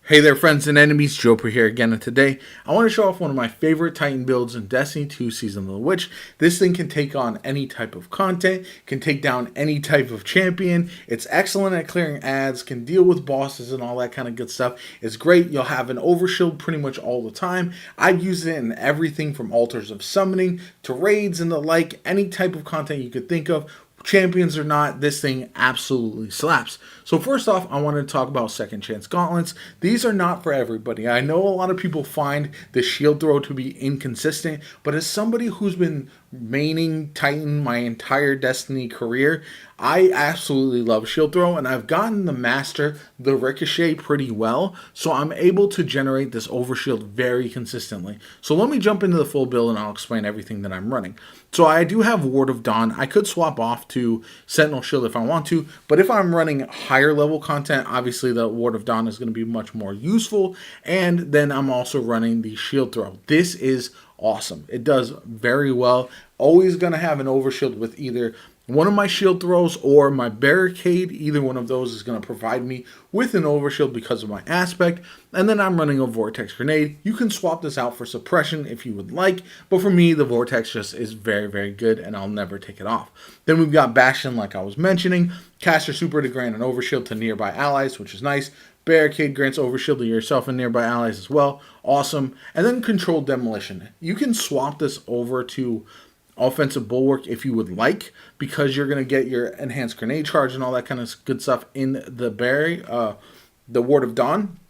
Hey there, friends and enemies, Joper here again, and today I want to show off one of my favorite Titan builds in Destiny 2 Season of the Witch. This thing can take on any type of content, can take down any type of champion. It's excellent at clearing ads, can deal with bosses and all that kind of good stuff. It's great. You'll have an overshield pretty much all the time. I've used it in everything from altars of summoning to raids and the like, any type of content you could think of. Champions or not, this thing absolutely slaps. So first off, I want to talk about second chance gauntlets. These are not for everybody. I know a lot of people find the shield throw to be inconsistent, but as somebody who's been maining Titan my entire Destiny career, I absolutely love shield throw, and I've gotten the master the ricochet pretty well, so I'm able to generate this overshield very consistently. So let me jump into the full build and I'll explain everything that I'm running. So I do have Ward of Dawn. I could swap off to Sentinel Shield if I want to, but if I'm running higher level content, obviously the Ward of Dawn is going to be much more useful, and then I'm also running the shield throw. This is awesome. It does very well. Always going to have an overshield with either one of my shield throws or my barricade. Either one of those is going to provide me with an overshield because of my aspect. And then I'm running a vortex grenade. You can swap this out for suppression if you would like, but for me the vortex just is very, very good and I'll never take it off. Then we've got Bastion, like I was mentioning. Cast your super to grant an overshield to nearby allies, which is nice. Barricade grants overshield to yourself and nearby allies as well. Awesome. And then controlled demolition. You can swap this over to offensive bulwark if you would like, because you're going to get your enhanced grenade charge and all that kind of good stuff in the Ward of Dawn.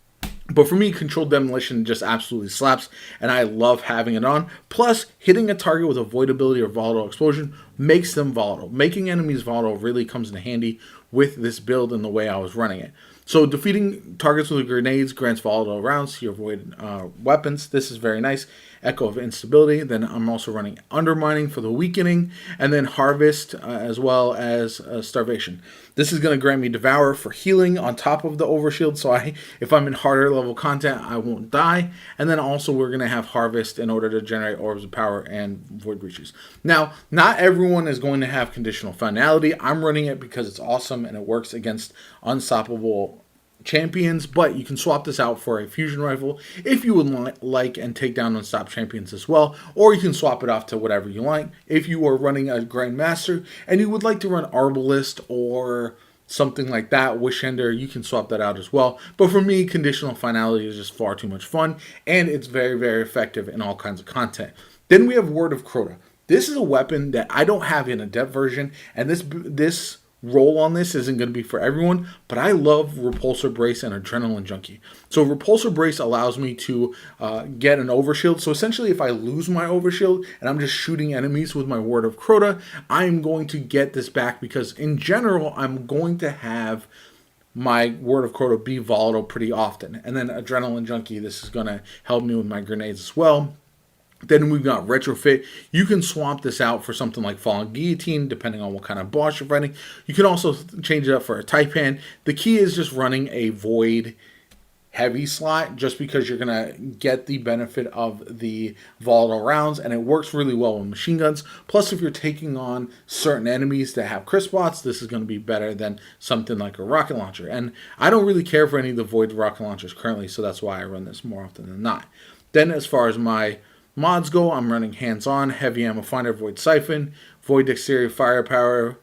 But for me, controlled demolition just absolutely slaps, and I love having it on. Plus, hitting a target with avoidability or volatile explosion makes them volatile. Making enemies volatile really comes in handy with this build and the way I was running it. So defeating targets with grenades grants volatile rounds to your void weapons. This is very nice. Echo of instability. Then I'm also running undermining for the weakening, and then harvest as well as starvation. This is going to grant me devour for healing on top of the overshield, so if I'm in harder level content, I won't die. And then also we're going to have harvest in order to generate orbs of power and void breaches. Now, not everyone is going to have conditional finality. I'm running it because it's awesome and it works against unstoppable champions, but you can swap this out for a fusion rifle if you would like and take down unstopped champions as well, or you can swap it off to whatever you like. If you are running a Grandmaster and you would like to run Arbalist or something like that, Wishender, you can swap that out as well. But for me, conditional finality is just far too much fun, and it's very, very effective in all kinds of content. Then we have Word of Crota. This is a weapon that I don't have in a depth version, and this roll on this isn't going to be for everyone, but I love Repulsor Brace and Adrenaline Junkie. So Repulsor Brace allows me to get an overshield. So essentially, if I lose my overshield and I'm just shooting enemies with my Word of Crota, I'm going to get this back because in general, I'm going to have my Word of Crota be volatile pretty often. And then Adrenaline Junkie, this is going to help me with my grenades as well. Then we've got Retrofit. You can swap this out for something like Fallen Guillotine, depending on what kind of boss you're fighting. You can also change it up for a Taipan. The key is just running a Void heavy slot, just because you're going to get the benefit of the volatile rounds, and it works really well with machine guns. Plus, if you're taking on certain enemies that have crisp spots, this is going to be better than something like a rocket launcher. And I don't really care for any of the Void rocket launchers currently, so that's why I run this more often than not. Then as far as my mods go, I'm running hands-on, heavy ammo finder, void siphon, void dexterity, firepower,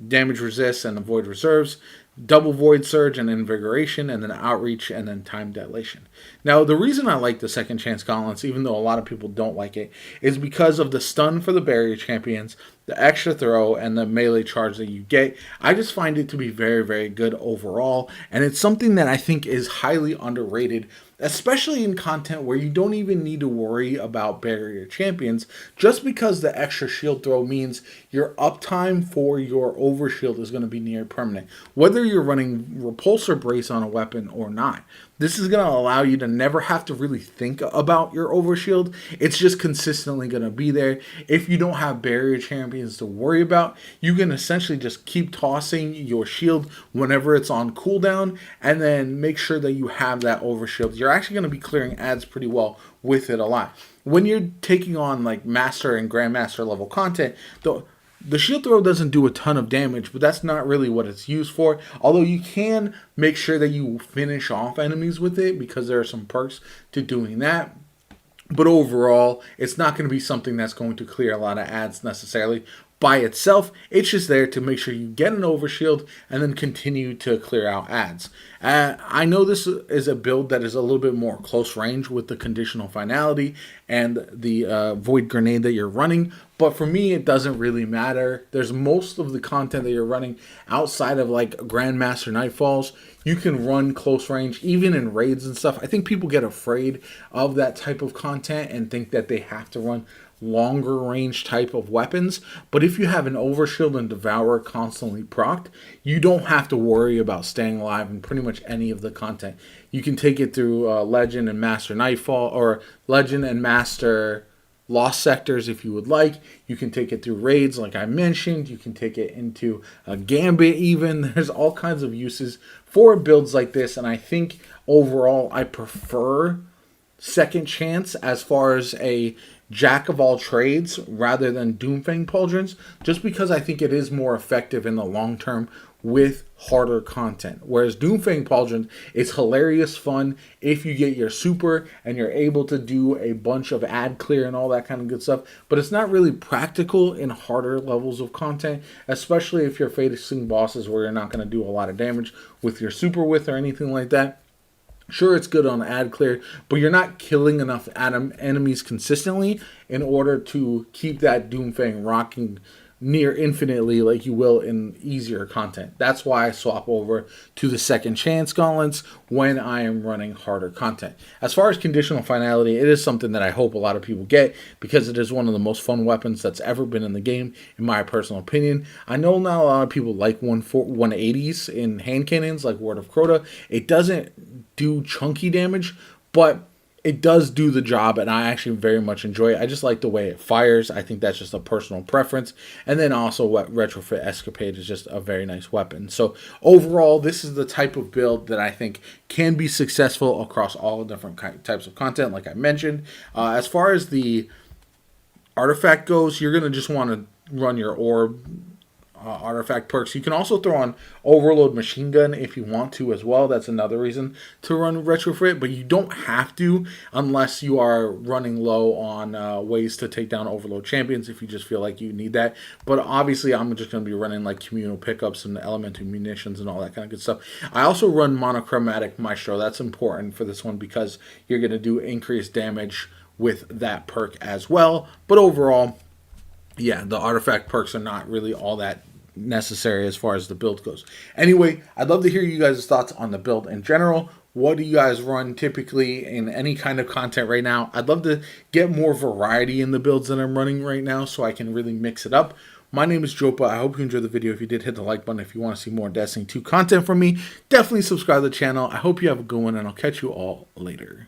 damage resist, and the void reserves, double void surge and invigoration, and then outreach, and then time dilation. Now, the reason I like the second chance gauntlets, even though a lot of people don't like it, is because of the stun for the barrier champions, the extra throw, and the melee charge that you get. I just find it to be very, very good overall, and it's something that I think is highly underrated, especially in content where you don't even need to worry about barrier champions, just because the extra shield throw means your uptime for your overshield is going to be near permanent, whether you're running Repulsor Brace on a weapon or not. This is going to allow you to never have to really think about your overshield. It's just consistently going to be there. If you don't have barrier champions to worry about, you can essentially just keep tossing your shield whenever it's on cooldown, and then make sure that you have that overshield. You're actually going to be clearing ads pretty well with it a lot. When you're taking on like Master and Grandmaster level content, though, The shield throw doesn't do a ton of damage, but that's not really what it's used for. Although you can make sure that you finish off enemies with it because there are some perks to doing that. But overall, it's not going to be something that's going to clear a lot of ads necessarily by itself. It's just there to make sure you get an overshield and then continue to clear out ads. I know this is a build that is a little bit more close range with the conditional finality and the void grenade that you're running, but for me it doesn't really matter. There's most of the content that you're running outside of like Grandmaster Nightfalls. You can run close range even in raids and stuff. I think people get afraid of that type of content and think that they have to run longer range type of weapons, but if you have an overshield and devourer constantly procced, you don't have to worry about staying alive in pretty much any of the content. You can take it through Legend and Master Nightfall, or Legend and Master Lost Sectors if you would like. You can take it through raids like I mentioned. You can take it into a Gambit even. There's all kinds of uses for builds like this, and I think overall I prefer Second Chance as far as a jack of all trades rather than Doomfang Pauldrons, just because I think it is more effective in the long term with harder content. Whereas Doomfang Pauldron is hilarious fun if you get your super and you're able to do a bunch of ad clear and all that kind of good stuff, but it's not really practical in harder levels of content, especially if you're facing bosses where you're not going to do a lot of damage with your super with or anything like that. Sure, it's good on ad clear, but you're not killing enough enemies consistently in order to keep that Doomfang rocking near infinitely like you will in easier content. That's why I swap over to the Second Chance gauntlets when I am running harder content. As far as conditional finality, it is something that I hope a lot of people get because it is one of the most fun weapons that's ever been in the game, in my personal opinion. I know not a lot of people like 180s in hand cannons like Word of Crota. It doesn't do chunky damage, but it does do the job, and I actually very much enjoy it. I just like the way it fires. I think that's just a personal preference. And then also what Retrofit Escapade is just a very nice weapon. So overall, this is the type of build that I think can be successful across all different types of content, like I mentioned. As far as the artifact goes, you're going to just want to run your orb artifact perks. You can also throw on Overload Machine Gun if you want to as well. That's another reason to run Retrofit, but you don't have to unless you are running low on ways to take down Overload champions if you just feel like you need that. But obviously I'm just going to be running like communal pickups and elemental munitions and all that kind of good stuff. I also run Monochromatic Maestro. That's important for this one because you're going to do increased damage with that perk as well. But overall, yeah, the artifact perks are not really all that necessary as far as the build goes. Anyway, I'd love to hear you guys' thoughts on the build in general. What do you guys run typically in any kind of content right now? I'd love to get more variety in the builds that I'm running right now so I can really mix it up. My name is JoPa. I hope you enjoyed the video. If you did, hit the like button. If you want to see more Destiny 2 content from me, definitely subscribe to the channel. I hope you have a good one, and I'll catch you all later.